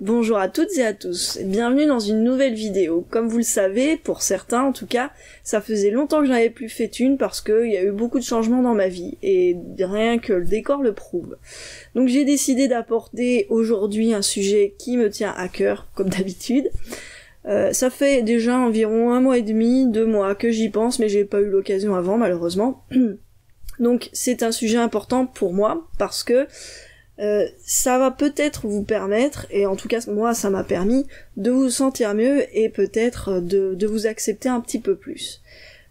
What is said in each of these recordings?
Bonjour à toutes et à tous, bienvenue dans une nouvelle vidéo. Comme vous le savez, pour certains en tout cas, ça faisait longtemps que je n'avais plus fait une parce qu'il y a eu beaucoup de changements dans ma vie, et rien que le décor le prouve. Donc j'ai décidé d'apporter aujourd'hui un sujet qui me tient à cœur, comme d'habitude. Ça fait déjà environ 1 mois et demi, 2 mois que j'y pense, mais j'ai pas eu l'occasion avant malheureusement. Donc c'est un sujet important pour moi, parce que ça va peut-être vous permettre, et en tout cas moi ça m'a permis, de vous sentir mieux et peut-être de vous accepter un petit peu plus.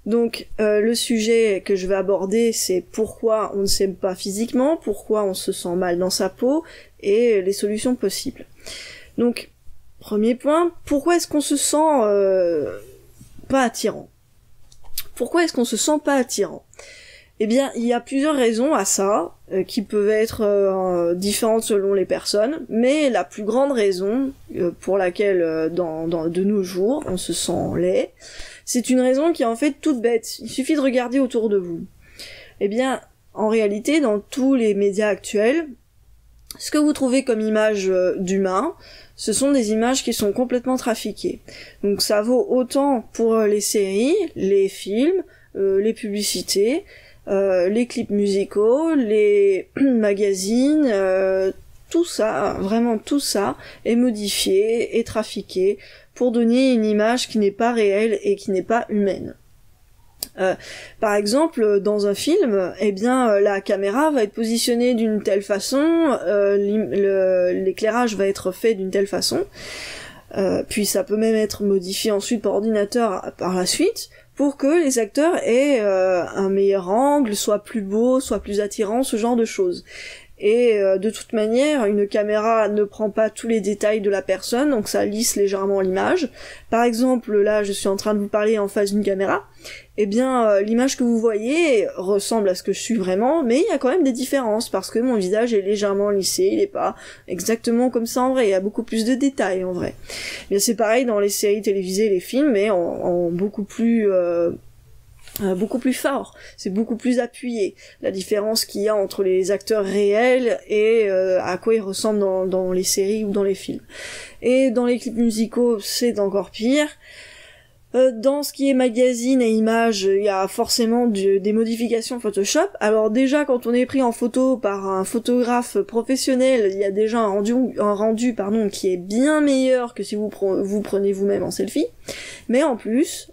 Donc le sujet que je vais aborder, c'est pourquoi on ne s'aime pas physiquement, pourquoi on se sent mal dans sa peau, et les solutions possibles. Donc, premier point, pourquoi est-ce qu'on se sent pas attirant ? Pourquoi est-ce qu'on se sent pas attirant ? Eh bien, il y a plusieurs raisons à ça, qui peuvent être différentes selon les personnes, mais la plus grande raison pour laquelle de nos jours on se sent laid, c'est une raison qui est en fait toute bête. Il suffit de regarder autour de vous. Eh bien, en réalité, dans tous les médias actuels, ce que vous trouvez comme images d'humains, ce sont des images qui sont complètement trafiquées. Donc ça vaut autant pour les séries, les films, les publicités, les clips musicaux, les magazines, tout ça, vraiment tout ça est modifié et trafiqué pour donner une image qui n'est pas réelle et qui n'est pas humaine. Par exemple, dans un film, eh bien, la caméra va être positionnée d'une telle façon, l'éclairage va être fait d'une telle façon, puis ça peut même être modifié ensuite par ordinateur par la suite, pour que les acteurs aient un meilleur angle, soient plus beaux, soient plus attirants, ce genre de choses. Et de toute manière, une caméra ne prend pas tous les détails de la personne, donc ça lisse légèrement l'image. Par exemple, là, je suis en train de vous parler en face d'une caméra. Eh bien, l'image que vous voyez ressemble à ce que je suis vraiment, mais il y a quand même des différences, parce que mon visage est légèrement lissé, il est pas exactement comme ça en vrai, il y a beaucoup plus de détails en vrai. Bien, c'est pareil dans les séries télévisées et les films, mais en beaucoup plus fort, c'est beaucoup plus appuyé, la différence qu'il y a entre les acteurs réels et à quoi ils ressemblent dans les séries ou dans les films. Et dans les clips musicaux, c'est encore pire. Dans ce qui est magazine et images, il y a forcément des modifications Photoshop. Alors déjà, quand on est pris en photo par un photographe professionnel, il y a déjà un rendu qui est bien meilleur que si vous prenez vous-même en selfie. Mais en plus,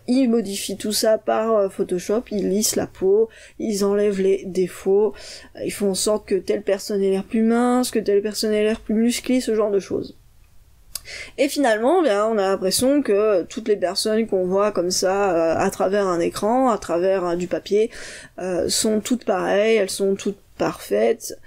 ils modifient tout ça par Photoshop, ils lissent la peau, ils enlèvent les défauts, ils font en sorte que telle personne ait l'air plus mince, que telle personne ait l'air plus musclée, ce genre de choses. Et finalement, bien, on a l'impression que toutes les personnes qu'on voit comme ça à travers un écran, à travers du papier, sont toutes pareilles, elles sont toutes parfaites.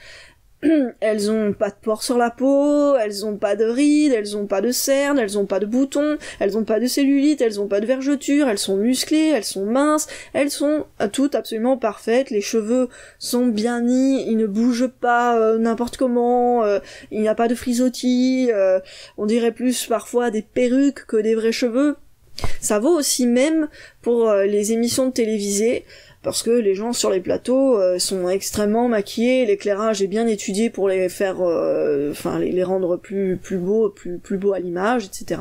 Elles ont pas de pores sur la peau, elles ont pas de rides, elles ont pas de cernes, elles ont pas de boutons, elles ont pas de cellulite, elles ont pas de vergeture, elles sont musclées, elles sont minces, elles sont toutes absolument parfaites, les cheveux sont bien nus, ils ne bougent pas n'importe comment, il n'y a pas de frisottis, on dirait plus parfois des perruques que des vrais cheveux. Ça vaut aussi même pour les émissions de télévisées, parce que les gens sur les plateaux sont extrêmement maquillés, l'éclairage est bien étudié pour les faire, les rendre plus beaux à l'image, etc.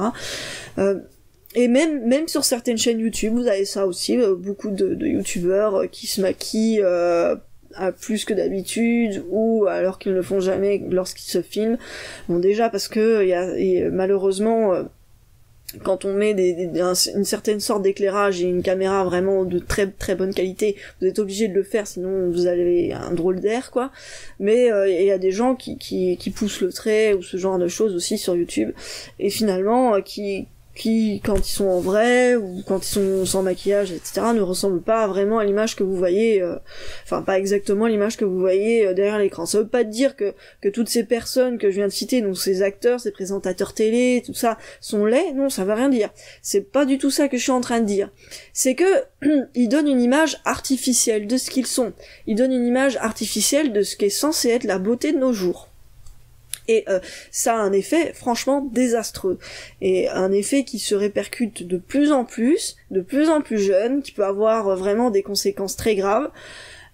Et même sur certaines chaînes YouTube, vous avez ça aussi, beaucoup de youtubeurs qui se maquillent plus que d'habitude, ou alors qu'ils ne le font jamais lorsqu'ils se filment. Bon, déjà parce que malheureusement, quand on met une certaine sorte d'éclairage et une caméra vraiment de très très bonne qualité, vous êtes obligé de le faire, sinon vous avez un drôle d'air, quoi. Mais il y a des gens qui poussent le trait, ou ce genre de choses aussi sur YouTube, et finalement qui quand ils sont en vrai, ou quand ils sont sans maquillage, etc., ne ressemblent pas vraiment à l'image que vous voyez, pas exactement l'image que vous voyez derrière l'écran. Ça veut pas dire que toutes ces personnes que je viens de citer, donc ces acteurs, ces présentateurs télé, tout ça, sont laids. Non, ça veut rien dire. C'est pas du tout ça que je suis en train de dire. C'est que ils donnent une image artificielle de ce qu'ils sont. Ils donnent une image artificielle de ce qui est censé être la beauté de nos jours. Et ça a un effet franchement désastreux, et un effet qui se répercute de plus en plus jeunes, qui peut avoir vraiment des conséquences très graves.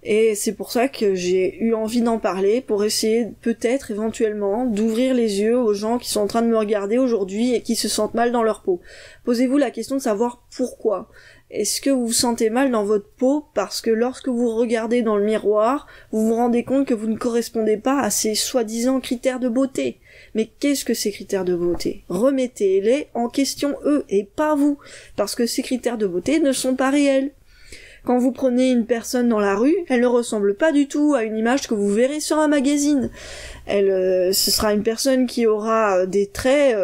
Et c'est pour ça que j'ai eu envie d'en parler, pour essayer peut-être éventuellement d'ouvrir les yeux aux gens qui sont en train de me regarder aujourd'hui et qui se sentent mal dans leur peau. Posez-vous la question de savoir pourquoi. Est-ce que vous vous sentez mal dans votre peau parce que lorsque vous regardez dans le miroir, vous vous rendez compte que vous ne correspondez pas à ces soi-disant critères de beauté? Mais qu'est-ce que ces critères de beauté? Remettez-les en question eux et pas vous, parce que ces critères de beauté ne sont pas réels. Quand vous prenez une personne dans la rue, elle ne ressemble pas du tout à une image que vous verrez sur un magazine. Ce sera une personne qui aura des traits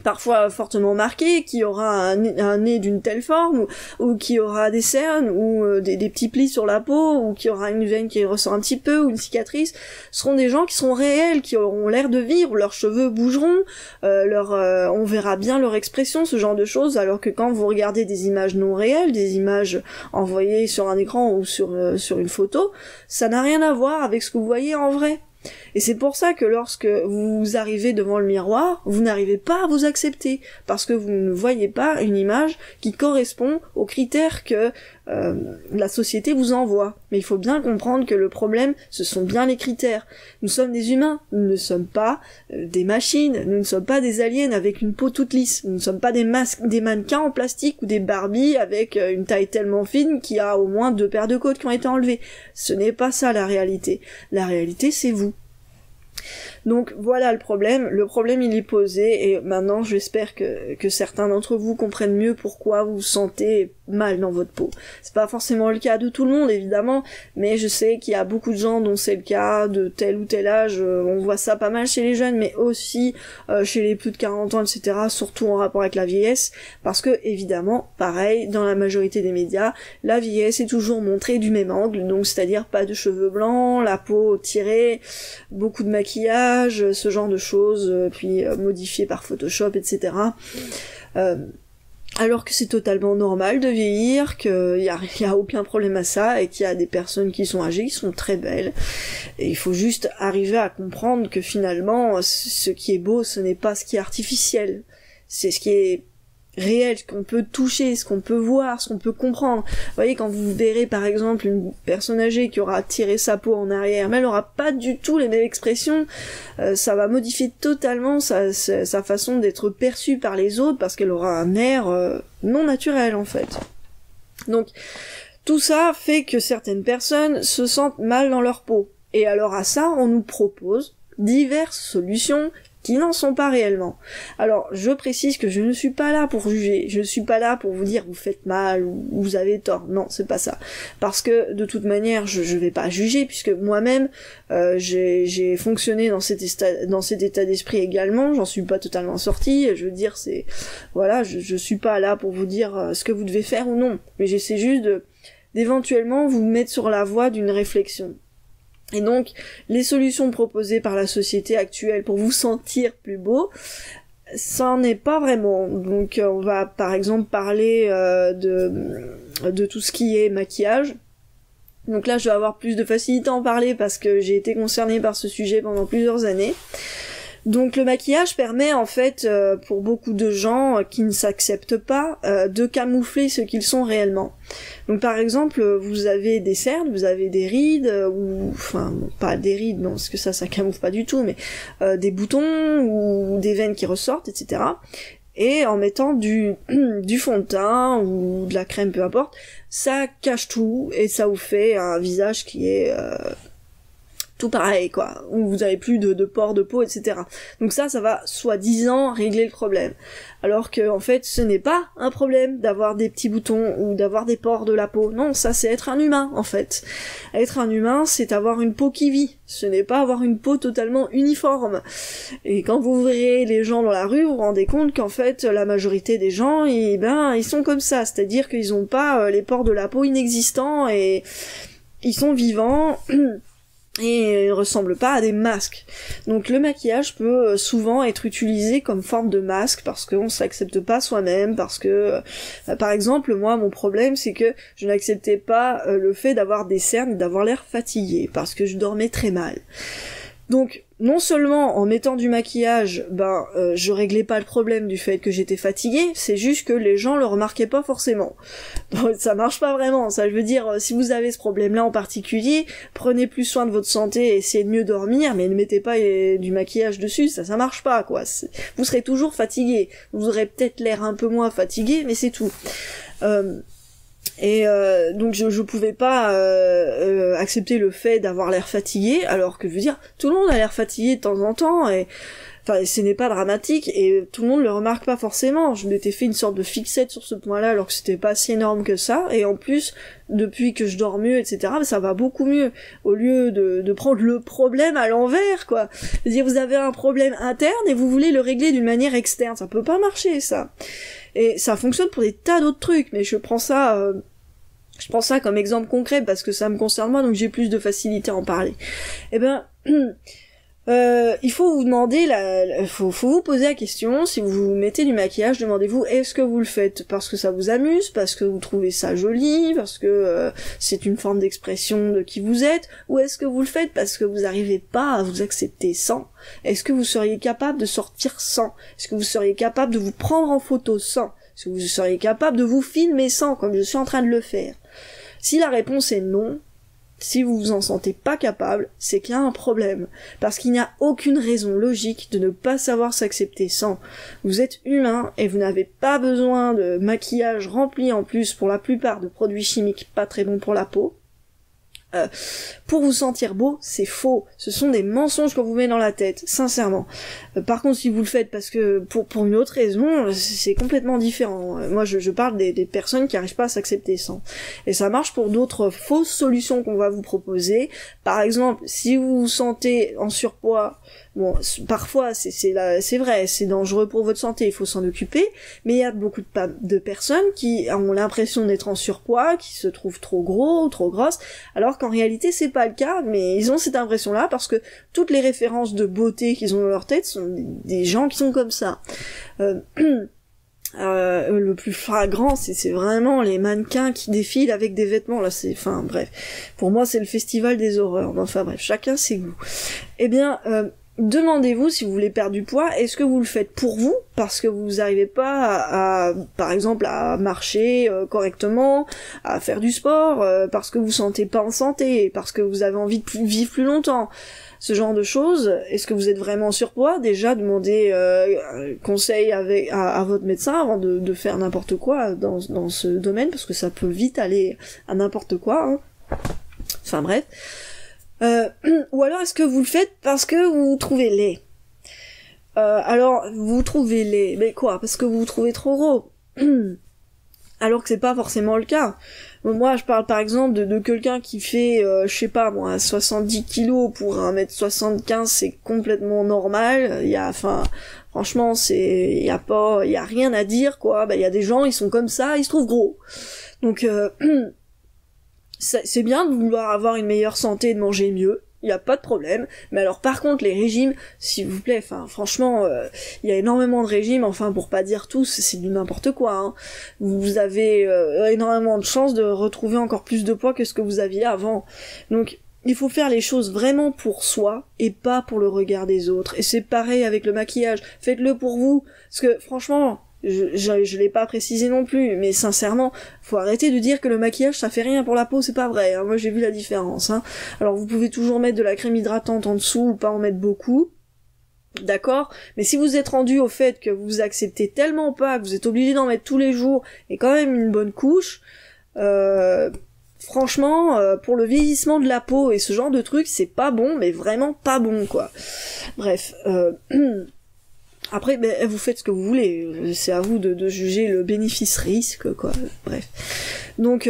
parfois fortement marqués, qui aura un nez d'une telle forme, ou qui aura des cernes, ou des petits plis sur la peau, ou qui aura une veine qui ressort un petit peu, ou une cicatrice. Ce seront des gens qui seront réels, qui auront l'air de vivre, leurs cheveux bougeront, on verra bien leur expression, ce genre de choses, alors que quand vous regardez des images non réelles, des images envoyées sur un écran ou sur une photo, ça n'a rien à voir avec ce que vous voyez en vrai. Et c'est pour ça que lorsque vous arrivez devant le miroir, vous n'arrivez pas à vous accepter, parce que vous ne voyez pas une image qui correspond aux critères que la société vous envoie. Mais il faut bien comprendre que le problème, ce sont bien les critères. Nous sommes des humains, nous ne sommes pas des machines, nous ne sommes pas des aliens avec une peau toute lisse, nous ne sommes pas des mannequins en plastique ou des Barbie avec une taille tellement fine qu'il y a au moins 2 paires de côtes qui ont été enlevées. Ce n'est pas ça la réalité. La réalité, c'est vous. Donc voilà le problème il est posé, et maintenant j'espère que certains d'entre vous comprennent mieux pourquoi vous vous sentez mal dans votre peau. C'est pas forcément le cas de tout le monde évidemment, mais je sais qu'il y a beaucoup de gens dont c'est le cas, de tel ou tel âge, on voit ça pas mal chez les jeunes, mais aussi chez les plus de 40 ans, etc., surtout en rapport avec la vieillesse, parce que évidemment, pareil, dans la majorité des médias, la vieillesse est toujours montrée du même angle, donc c'est-à-dire pas de cheveux blancs, la peau tirée, beaucoup de maquillage, ce genre de choses, puis modifié par Photoshop, etc. Alors que c'est totalement normal de vieillir, qu'il y a aucun problème à ça, et qu'il y a des personnes qui sont âgées, qui sont très belles. Et il faut juste arriver à comprendre que finalement, ce qui est beau, ce n'est pas ce qui est artificiel. C'est ce qui est réel, ce qu'on peut toucher, ce qu'on peut voir, ce qu'on peut comprendre. Vous voyez, quand vous verrez par exemple une personne âgée qui aura tiré sa peau en arrière, mais elle aura pas du tout les mêmes expressions, ça va modifier totalement sa façon d'être perçue par les autres, parce qu'elle aura un air non naturel en fait. Donc tout ça fait que certaines personnes se sentent mal dans leur peau. Et alors à ça, on nous propose diverses solutions qui n'en sont pas réellement. Alors, je précise que je ne suis pas là pour juger, je ne suis pas là pour vous dire vous faites mal ou vous avez tort, non, c'est pas ça. Parce que, de toute manière, je vais pas juger, puisque moi-même, j'ai fonctionné dans cet état d'esprit également, j'en suis pas totalement sortie, je veux dire, voilà, je suis pas là pour vous dire ce que vous devez faire ou non, mais j'essaie juste d'éventuellement vous mettre sur la voie d'une réflexion. Et donc, les solutions proposées par la société actuelle pour vous sentir plus beau, ça n'en est pas vraiment. Donc, on va par exemple parler de tout ce qui est maquillage. Donc là, je vais avoir plus de facilité à en parler parce que j'ai été concernée par ce sujet pendant plusieurs années. Donc le maquillage permet en fait pour beaucoup de gens qui ne s'acceptent pas de camoufler ce qu'ils sont réellement. Donc par exemple vous avez des cernes, vous avez des rides, ou enfin pas des rides non parce que ça camoufle pas du tout, mais des boutons ou des veines qui ressortent, etc. Et en mettant du fond de teint ou de la crème, peu importe, ça cache tout et ça vous fait un visage qui est tout pareil quoi, où vous avez plus de pores de peau, etc. Donc ça va soi-disant régler le problème. Alors que en fait ce n'est pas un problème d'avoir des petits boutons ou d'avoir des pores de la peau. Non, ça c'est être un humain en fait. Être un humain, c'est avoir une peau qui vit. Ce n'est pas avoir une peau totalement uniforme. Et quand vous verrez les gens dans la rue, vous vous rendez compte qu'en fait la majorité des gens, ils sont comme ça, c'est-à-dire qu'ils ont pas les pores de la peau inexistants et ils sont vivants. Et ne ressemble pas à des masques. Donc le maquillage peut souvent être utilisé comme forme de masque parce qu'on s'accepte pas soi-même, parce que par exemple moi mon problème c'est que je n'acceptais pas le fait d'avoir des cernes et d'avoir l'air fatiguée parce que je dormais très mal. Donc non seulement en mettant du maquillage, je réglais pas le problème du fait que j'étais fatiguée, c'est juste que les gens le remarquaient pas forcément. Donc, ça marche pas vraiment, ça je veux dire, si vous avez ce problème-là en particulier, prenez plus soin de votre santé, essayez de mieux dormir, mais ne mettez pas du maquillage dessus, ça marche pas, quoi. Vous serez toujours fatigué, vous aurez peut-être l'air un peu moins fatigué, mais c'est tout. Donc je pouvais pas accepter le fait d'avoir l'air fatigué, alors que je veux dire, tout le monde a l'air fatigué de temps en temps, et enfin ce n'est pas dramatique, et tout le monde le remarque pas forcément. Je m'étais fait une sorte de fixette sur ce point-là, alors que c'était pas si énorme que ça, et en plus, depuis que je dors mieux, etc., ça va beaucoup mieux, au lieu de prendre le problème à l'envers, quoi. C'est-à-dire, vous avez un problème interne, et vous voulez le régler d'une manière externe, ça peut pas marcher, ça. Et ça fonctionne pour des tas d'autres trucs, mais je prends ça comme exemple concret parce que ça me concerne moi, donc j'ai plus de facilité à en parler. Il faut vous demander, faut vous poser la question, si vous mettez du maquillage, demandez-vous, est-ce que vous le faites parce que ça vous amuse, parce que vous trouvez ça joli, parce que c'est une forme d'expression de qui vous êtes, ou est-ce que vous le faites parce que vous n'arrivez pas à vous accepter sans? Est-ce que vous seriez capable de sortir sans? Est-ce que vous seriez capable de vous prendre en photo sans? Est-ce que vous seriez capable de vous filmer sans, comme je suis en train de le faire? Si la réponse est non, si vous vous en sentez pas capable, c'est qu'il y a un problème. Parce qu'il n'y a aucune raison logique de ne pas savoir s'accepter sans. Vous êtes humain et vous n'avez pas besoin de maquillage rempli en plus pour la plupart de produits chimiques pas très bons pour la peau. Pour vous sentir beau, c'est faux. Ce sont des mensonges qu'on vous met dans la tête, sincèrement. Par contre, si vous le faites parce que pour une autre raison, c'est complètement différent. Moi, je parle des personnes qui n'arrivent pas à s'accepter sans. Et ça marche pour d'autres fausses solutions qu'on va vous proposer. Par exemple, si vous vous sentez en surpoids, bon, parfois c'est vrai, c'est dangereux pour votre santé, il faut s'en occuper, mais il y a beaucoup de personnes qui ont l'impression d'être en surpoids, qui se trouvent trop gros ou trop grosses, alors qu'en réalité c'est pas le cas, mais ils ont cette impression-là parce que toutes les références de beauté qu'ils ont dans leur tête sont des gens qui sont comme ça. Le plus flagrant, c'est vraiment les mannequins qui défilent avec des vêtements, là, enfin, bref. Pour moi, c'est le festival des horreurs. Enfin, bref, chacun ses goûts. Demandez-vous si vous voulez perdre du poids, est-ce que vous le faites pour vous, parce que vous n'arrivez pas par exemple, à marcher correctement, à faire du sport, parce que vous vous sentez pas en santé, parce que vous avez envie de vivre plus longtemps, ce genre de choses. Est-ce que vous êtes vraiment en surpoids? Déjà, demandez conseil à votre médecin avant de faire n'importe quoi dans ce domaine, parce que ça peut vite aller à n'importe quoi, hein. Enfin bref. Ou alors est-ce que vous le faites parce que vous vous trouvez laid? Alors, vous vous trouvez laid, mais quoi? Parce que vous vous trouvez trop gros? Alors que c'est pas forcément le cas. Moi, je parle par exemple de quelqu'un qui fait, je sais pas moi, 70 kilos pour 1m75, c'est complètement normal. Franchement, y a rien à dire, quoi. Il y a des gens, ils sont comme ça, ils se trouvent gros. Donc, c'est bien de vouloir avoir une meilleure santé et de manger mieux, il y a pas de problème, mais alors par contre les régimes, s'il vous plaît, franchement, il y a énormément de régimes, pour pas dire tous, c'est du n'importe quoi, hein. Vous avez énormément de chances de retrouver encore plus de poids que ce que vous aviez avant. Donc il faut faire les choses vraiment pour soi et pas pour le regard des autres. Et c'est pareil avec le maquillage, faites-le pour vous, parce que franchement, je l'ai pas précisé non plus, mais sincèrement, faut arrêter de dire que le maquillage ça fait rien pour la peau, c'est pas vrai, hein. Moi j'ai vu la différence, hein. Alors vous pouvez toujours mettre de la crème hydratante en dessous ou pas en mettre beaucoup, d'accord, mais si vous êtes rendu au fait que vous acceptez tellement pas, que vous êtes obligé d'en mettre tous les jours, et quand même une bonne couche, franchement, pour le vieillissement de la peau et ce genre de truc, c'est pas bon, mais vraiment pas bon, quoi. Bref, après, vous faites ce que vous voulez, c'est à vous de juger le bénéfice-risque, quoi. Bref. Donc,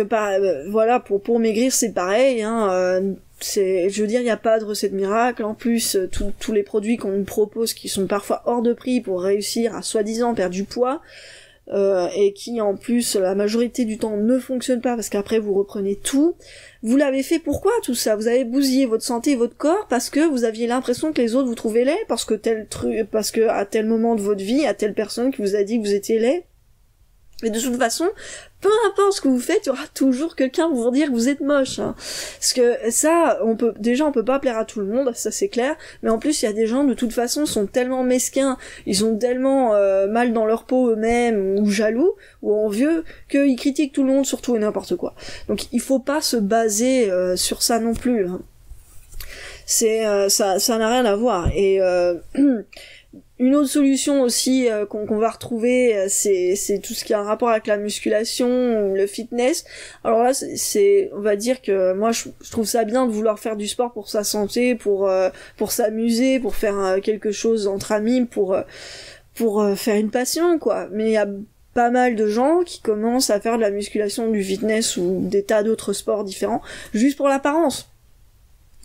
voilà, pour maigrir, c'est pareil, hein. Je veux dire, il n'y a pas de recette miracle. En plus, tous les produits qu'on nous propose, qui sont parfois hors de prix pour réussir à soi-disant perdre du poids, et qui en plus la majorité du temps ne fonctionne pas parce qu'après vous reprenez tout. Vous l'avez fait pourquoi tout ça? Vous avez bousillé votre santé et votre corps parce que vous aviez l'impression que les autres vous trouvaient laid, parce que à tel moment de votre vie, à telle personne qui vous a dit que vous étiez laid. Mais de toute façon, peu importe ce que vous faites, il y aura toujours quelqu'un pour vous dire que vous êtes moche, hein. Parce que ça, on peut pas plaire à tout le monde, ça c'est clair. Mais en plus, il y a des gens, de toute façon, sont tellement mesquins, ils sont tellement mal dans leur peau eux-mêmes, ou jaloux, ou envieux, qu'ils critiquent tout le monde sur tout et n'importe quoi. Donc il faut pas se baser sur ça non plus, hein. C'est ça n'a rien à voir. Et une autre solution aussi qu'on va retrouver, c'est tout ce qui a un rapport avec la musculation ou le fitness. Alors là, on va dire que moi je trouve ça bien de vouloir faire du sport pour sa santé, pour s'amuser, pour faire quelque chose entre amis, pour faire une passion, quoi. Mais il y a pas mal de gens qui commencent à faire de la musculation, du fitness ou des tas d'autres sports différents juste pour l'apparence.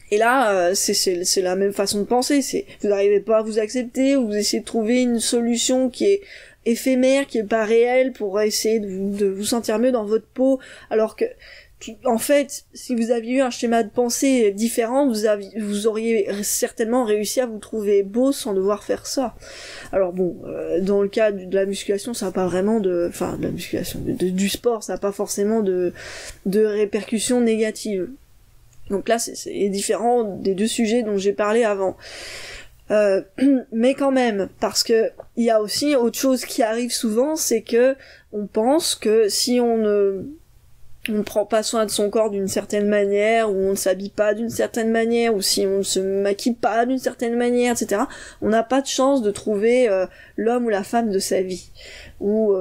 Et là, c'est la même façon de penser. Vous n'arrivez pas à vous accepter, ou vous essayez de trouver une solution qui est éphémère, qui est pas réelle, pour essayer de vous sentir mieux dans votre peau, alors que, en fait, si vous aviez eu un schéma de pensée différent, vous auriez certainement réussi à vous trouver beau sans devoir faire ça. Alors bon, dans le cas de la musculation, ça n'a pas vraiment de la musculation, du sport, ça n'a pas forcément de répercussions négatives. Donc là, c'est différent des deux sujets dont j'ai parlé avant. Mais quand même, parce que il y a aussi autre chose qui arrive souvent, c'est que on pense que si on ne prend pas soin de son corps d'une certaine manière, ou on ne s'habille pas d'une certaine manière, ou si on ne se maquille pas d'une certaine manière, etc., on n'a pas de chance de trouver l'homme ou la femme de sa vie. Ou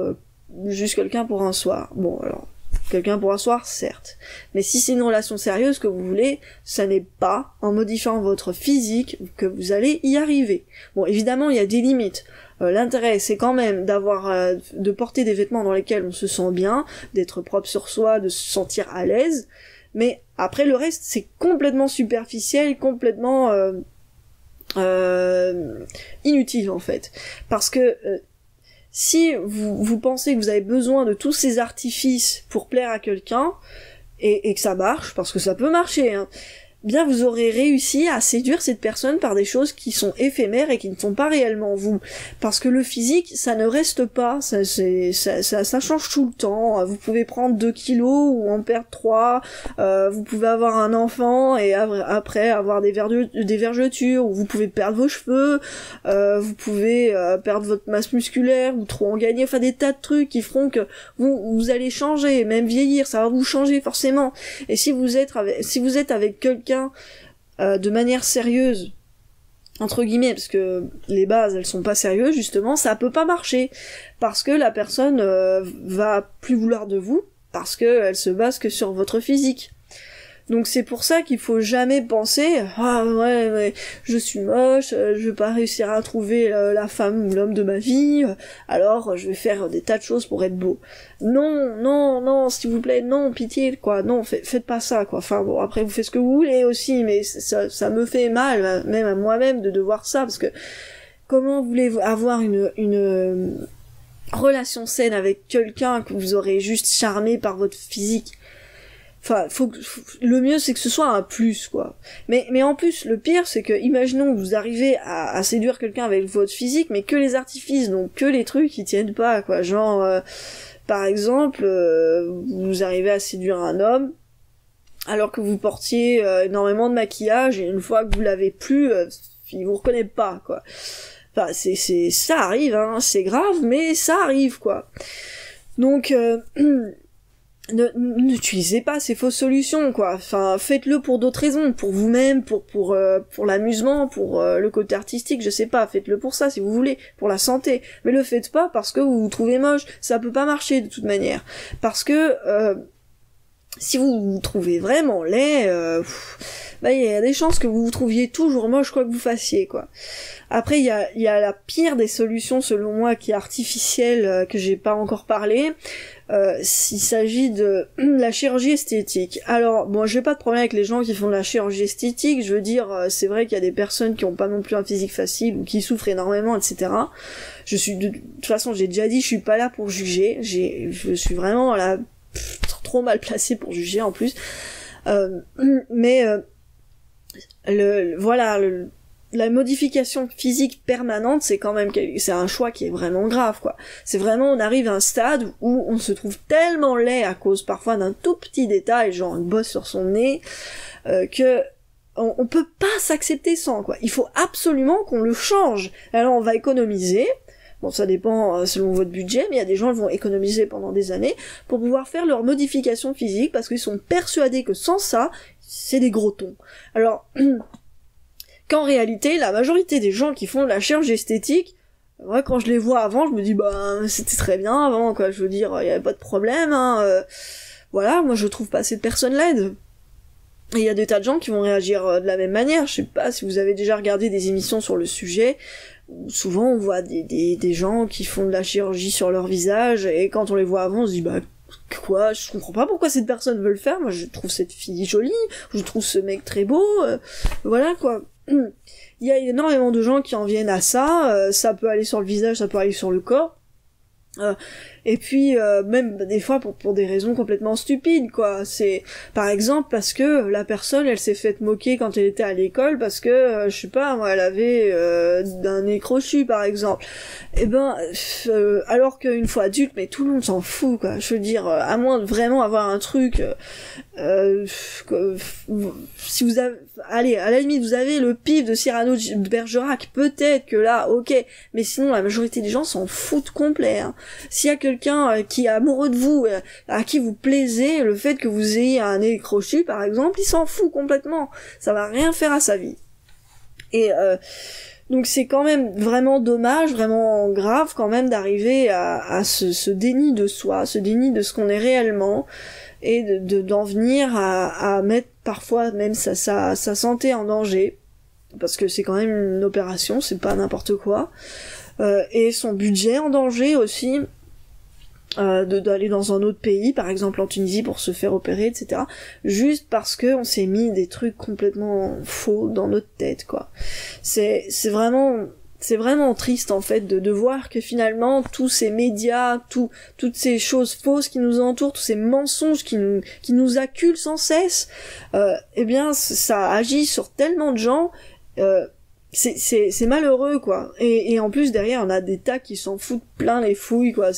juste quelqu'un pour un soir. Bon, alors... quelqu'un pour un soir, certes. Mais si c'est une relation sérieuse que vous voulez, ça n'est pas en modifiant votre physique que vous allez y arriver. Bon, évidemment, il y a des limites. L'intérêt, c'est quand même de porter des vêtements dans lesquels on se sent bien, d'être propre sur soi, de se sentir à l'aise. Mais après, le reste, c'est complètement superficiel, complètement inutile, en fait. Parce que... si vous pensez que vous avez besoin de tous ces artifices pour plaire à quelqu'un, et que ça marche, parce que ça peut marcher, hein, bien vous aurez réussi à séduire cette personne par des choses qui sont éphémères et qui ne sont pas réellement vous. Parce que le physique, ça ne reste pas, ça change tout le temps. Vous pouvez prendre 2 kilos ou en perdre 3, vous pouvez avoir un enfant et après avoir des vergetures, ou vous pouvez perdre vos cheveux, vous pouvez perdre votre masse musculaire ou trop en gagner, enfin des tas de trucs qui feront que vous allez changer, même vieillir, ça va vous changer forcément. Et si vous êtes avec quelqu'un de manière sérieuse, entre guillemets, parce que les bases elles sont pas sérieuses, justement, ça peut pas marcher, parce que la personne va plus vouloir de vous, parce que elle se base que sur votre physique. Donc c'est pour ça qu'il faut jamais penser ah ouais je suis moche, je vais pas réussir à trouver la femme ou l'homme de ma vie, alors je vais faire des tas de choses pour être beau. Non, s'il vous plaît, non, pitié quoi, non, faites pas ça quoi. Enfin bon, après vous faites ce que vous voulez aussi, mais ça me fait mal même à moi-même de devoir ça, parce que comment voulez-vous avoir une relation saine avec quelqu'un que vous aurez juste charmé par votre physique? Enfin, le mieux c'est que ce soit un plus, quoi. Mais en plus, le pire c'est que, imaginons que vous arrivez à séduire quelqu'un avec votre physique, mais que les artifices, donc que les trucs qui tiennent pas, quoi. Genre, par exemple, vous arrivez à séduire un homme, alors que vous portiez énormément de maquillage, et une fois que vous l'avez plus, il vous reconnaît pas, quoi. Enfin, ça arrive, hein, c'est grave, mais ça arrive, quoi. Donc, n'utilisez pas ces fausses solutions, quoi. Enfin, faites-le pour d'autres raisons, pour vous-même, pour l'amusement, pour le côté artistique, je sais pas, faites-le pour ça si vous voulez, pour la santé. Mais le faites pas parce que vous vous trouvez moche, ça peut pas marcher de toute manière. Parce que si vous vous trouvez vraiment laid, il y a des chances que vous vous trouviez toujours moche quoi que vous fassiez, quoi. Après, il y a la pire des solutions selon moi qui est artificielle, que j'ai pas encore parlé. S'il s'agit de la chirurgie esthétique. Alors, bon, j'ai pas de problème avec les gens qui font de la chirurgie esthétique, je veux dire, c'est vrai qu'il y a des personnes qui ont pas non plus un physique facile, ou qui souffrent énormément, etc. De toute façon, j'ai déjà dit, je suis pas là pour juger, je suis vraiment là, trop mal placée pour juger, en plus. la modification physique permanente, c'est quand même, c'est un choix qui est vraiment grave, quoi. C'est vraiment, on arrive à un stade où on se trouve tellement laid à cause parfois d'un tout petit détail, genre une bosse sur son nez, que on peut pas s'accepter sans, quoi. Il faut absolument qu'on le change. Alors on va économiser. Bon, ça dépend selon votre budget, mais il y a des gens qui vont économiser pendant des années pour pouvoir faire leur modification physique parce qu'ils sont persuadés que sans ça, c'est des gros tons. Alors, qu'en réalité, la majorité des gens qui font de la chirurgie esthétique, moi, quand je les vois avant, je me dis, bah, c'était très bien avant, quoi. Je veux dire, il y avait pas de problème, hein. Voilà, moi, je trouve pas assez de personnes laides. Et il y a des tas de gens qui vont réagir de la même manière. Je sais pas si vous avez déjà regardé des émissions sur le sujet. Souvent on voit des gens qui font de la chirurgie sur leur visage, et quand on les voit avant, on se dit, bah, quoi, je comprends pas pourquoi cette personne veut le faire, moi je trouve cette fille jolie, je trouve ce mec très beau, voilà, quoi. Il y a énormément de gens qui en viennent à ça, ça peut aller sur le visage, ça peut aller sur le corps, et puis même des fois pour des raisons complètement stupides, quoi. C'est par exemple parce que la personne elle s'est faite moquer quand elle était à l'école parce que je sais pas moi, elle avait un nez crochu par exemple. Et ben alors qu'une fois adulte, mais tout le monde s'en fout, quoi. Je veux dire, à moins de vraiment avoir un truc si vous avez, allez, à la limite vous avez le pif de Cyrano de Bergerac, peut-être que là ok, mais sinon la majorité des gens s'en foutent complet, hein. S'il y a quelqu'un qui est amoureux de vous, à qui vous plaisez, le fait que vous ayez un nez crochu par exemple, il s'en fout complètement, ça va rien faire à sa vie. Et donc c'est quand même vraiment dommage, vraiment grave quand même d'arriver à ce déni de soi, ce déni de ce qu'on est réellement, et d'en venir à mettre parfois même sa santé en danger, parce que c'est quand même une opération, c'est pas n'importe quoi, et son budget en danger aussi, d'aller dans un autre pays, par exemple en Tunisie pour se faire opérer, etc. Juste parce que on s'est mis des trucs complètement faux dans notre tête, quoi. C'est vraiment triste en fait de voir que finalement tous ces médias, toutes ces choses fausses qui nous entourent, tous ces mensonges qui nous acculent sans cesse, eh bien ça agit sur tellement de gens. C'est malheureux, quoi. Et en plus derrière on a des tas qui s'en foutent plein les fouilles, quoi.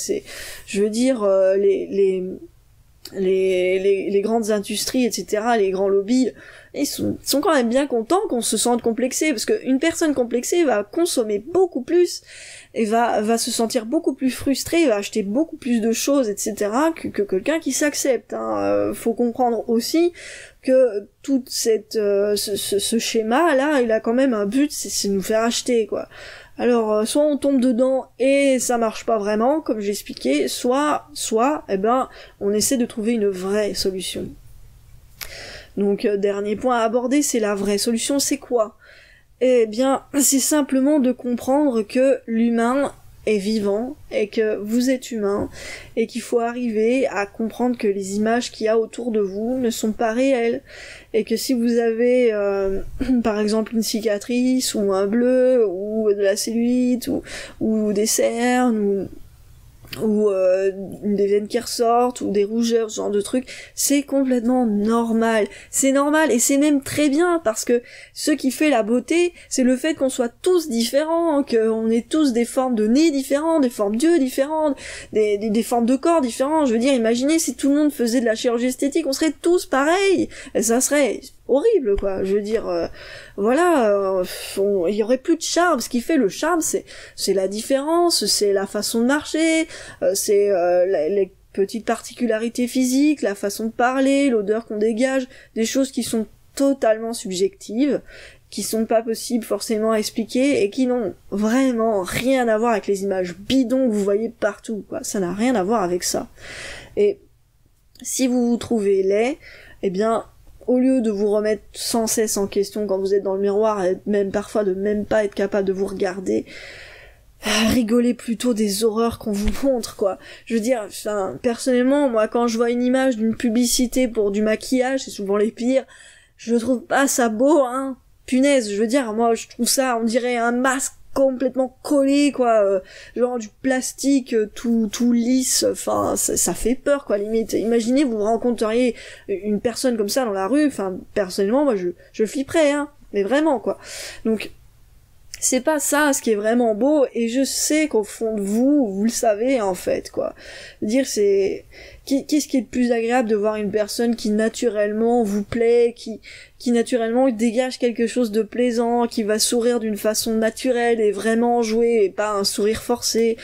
Je veux dire, les grandes industries, etc., les grands lobbies, ils sont quand même bien contents qu'on se sente complexé, parce qu'une personne complexée va consommer beaucoup plus, et va se sentir beaucoup plus frustrée, va acheter beaucoup plus de choses, etc., que quelqu'un qui s'accepte, hein. Faut comprendre aussi que toute ce schéma là, il a quand même un but, c'est nous faire acheter, quoi. Alors soit on tombe dedans et ça marche pas vraiment comme j'expliquais, soit eh ben on essaie de trouver une vraie solution. Donc dernier point à aborder, c'est la vraie solution, c'est quoi? Eh bien c'est simplement de comprendre que l'humain est vivant et que vous êtes humain et qu'il faut arriver à comprendre que les images qu'il y a autour de vous ne sont pas réelles, et que si vous avez par exemple une cicatrice ou un bleu ou de la cellulite ou des cernes ou des veines qui ressortent ou des rougeurs, ce genre de trucs, c'est complètement normal. C'est normal et c'est même très bien, parce que ce qui fait la beauté, c'est le fait qu'on soit tous différents, qu'on ait tous des formes de nez différentes, des formes d'yeux différentes, des formes de corps différentes. Je veux dire, imaginez si tout le monde faisait de la chirurgie esthétique, on serait tous pareils, et ça serait horrible, quoi. Je veux dire, voilà, il y aurait plus de charme. Ce qui fait le charme, c'est la différence, c'est la façon de marcher, c'est les petites particularités physiques, la façon de parler, l'odeur qu'on dégage, des choses qui sont totalement subjectives, qui sont pas possibles forcément à expliquer et qui n'ont vraiment rien à voir avec les images bidons que vous voyez partout, quoi. Ça n'a rien à voir avec ça. Et si vous vous trouvez laid, eh bien au lieu de vous remettre sans cesse en question quand vous êtes dans le miroir, et même parfois de même pas être capable de vous regarder, rigolez plutôt des horreurs qu'on vous montre, quoi. Je veux dire, personnellement, moi, quand je vois une image d'une publicité pour du maquillage, c'est souvent les pires, je trouve pas ça beau, hein. Punaise, je veux dire, moi, je trouve ça, on dirait un masque complètement collé, quoi, genre du plastique tout lisse, enfin ça fait peur, quoi, limite. Imaginez, vous rencontreriez une personne comme ça dans la rue, enfin personnellement moi je flipperais, hein, mais vraiment, quoi. Donc c'est pas ça ce qui est vraiment beau, et je sais qu'au fond de vous, vous le savez en fait, quoi. Dire c'est qu'est-ce qui est le plus agréable de voir une personne qui naturellement vous plaît, qui naturellement dégage quelque chose de plaisant, qui va sourire d'une façon naturelle et vraiment jouer, et pas un sourire forcé,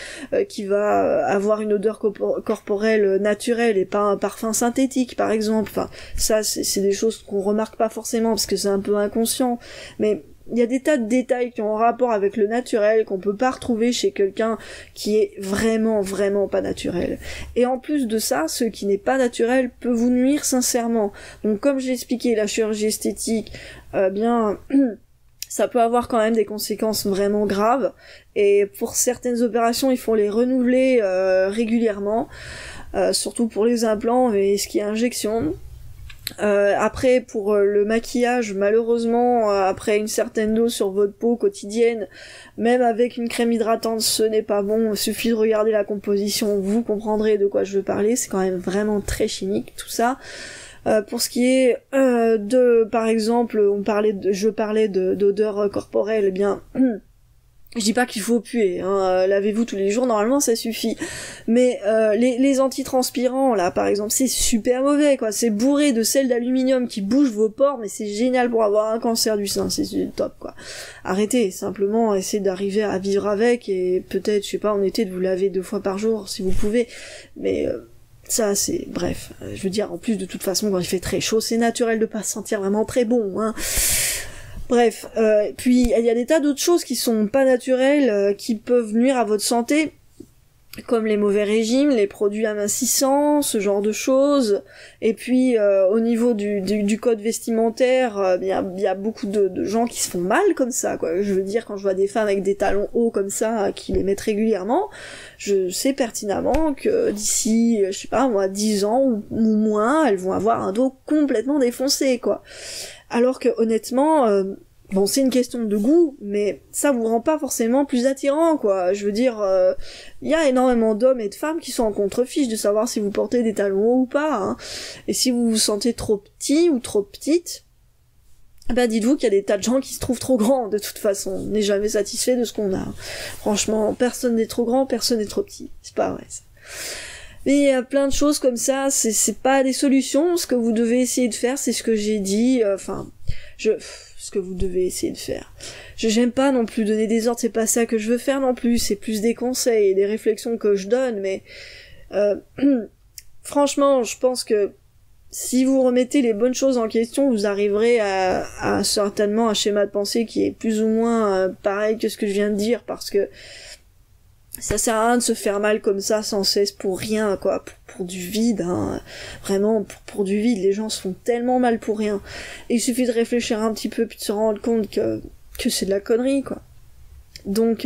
qui va avoir une odeur corporelle naturelle et pas un parfum synthétique par exemple. Enfin, ça c'est des choses qu'on remarque pas forcément parce que c'est un peu inconscient, mais il y a des tas de détails qui ont un rapport avec le naturel qu'on peut pas retrouver chez quelqu'un qui est vraiment pas naturel. Et en plus de ça, ce qui n'est pas naturel peut vous nuire sincèrement. Donc comme j'ai expliqué, la chirurgie esthétique, bien ça peut avoir quand même des conséquences vraiment graves, et pour certaines opérations il faut les renouveler régulièrement, surtout pour les implants et ce qui est injection. Après pour le maquillage, malheureusement après une certaine dose sur votre peau quotidienne, même avec une crème hydratante, ce n'est pas bon. Il suffit de regarder la composition, vous comprendrez de quoi je veux parler. C'est quand même vraiment très chimique tout ça. Pour ce qui est de, par exemple, je parlais d'odeur corporelle, eh bien je dis pas qu'il faut puer, hein, lavez-vous tous les jours, normalement ça suffit. Mais les antitranspirants, là, par exemple, c'est super mauvais, quoi. C'est bourré de sel d'aluminium qui bouge vos pores, mais c'est génial pour avoir un cancer du sein, c'est top, quoi. Arrêtez, simplement, essayez d'arriver à vivre avec, et peut-être, je sais pas, en été, de vous laver 2 fois par jour, si vous pouvez. Mais ça, c'est... Bref, je veux dire, en plus, de toute façon, quand il fait très chaud, c'est naturel de pas se sentir vraiment très bon, hein. Bref, puis il y a des tas d'autres choses qui sont pas naturelles, qui peuvent nuire à votre santé, comme les mauvais régimes, les produits amincissants, ce genre de choses. Et puis au niveau du code vestimentaire, il y a beaucoup de gens qui se font mal comme ça, quoi. Je veux dire, quand je vois des femmes avec des talons hauts comme ça, qui les mettent régulièrement, je sais pertinemment que d'ici, je sais pas moi, 10 ans ou moins, elles vont avoir un dos complètement défoncé, quoi. Alors que honnêtement, bon, c'est une question de goût, mais ça vous rend pas forcément plus attirant, quoi. Je veux dire, y a énormément d'hommes et de femmes qui sont en contre-fiche de savoir si vous portez des talons hauts ou pas, hein. Et si vous vous sentez trop petit ou trop petite, ben dites-vous qu'il y a des tas de gens qui se trouvent trop grands, de toute façon. On n'est jamais satisfait de ce qu'on a. Franchement, personne n'est trop grand, personne n'est trop petit. C'est pas vrai, ça. Mais il y a plein de choses comme ça, c'est pas des solutions. Ce que vous devez essayer de faire, c'est ce que j'ai dit, ce que vous devez essayer de faire. J'aime pas non plus donner des ordres, c'est pas ça que je veux faire non plus, c'est plus des conseils et des réflexions que je donne, mais franchement, je pense que si vous remettez les bonnes choses en question, vous arriverez à certainement un schéma de pensée qui est plus ou moins pareil que ce que je viens de dire, parce que ça sert à rien de se faire mal comme ça sans cesse pour rien, quoi, pour du vide, hein. Vraiment, pour du vide, les gens se font tellement mal pour rien. Et il suffit de réfléchir un petit peu puis de se rendre compte que c'est de la connerie, quoi. Donc,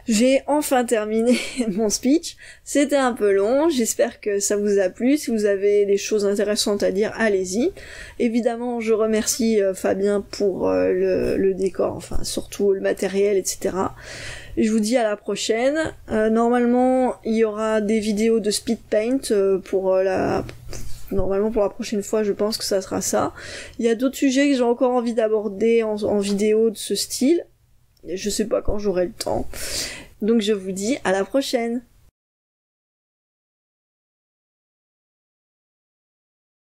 j'ai enfin terminé mon speech. C'était un peu long, j'espère que ça vous a plu. Si vous avez des choses intéressantes à dire, allez-y. Évidemment, je remercie Fabien pour le décor, enfin surtout le matériel, etc. Je vous dis à la prochaine. Normalement, il y aura des vidéos de speed paint normalement pour la prochaine fois, je pense que ça sera ça. Il y a d'autres sujets que j'ai encore envie d'aborder en vidéo de ce style. Je sais pas quand j'aurai le temps. Donc je vous dis à la prochaine.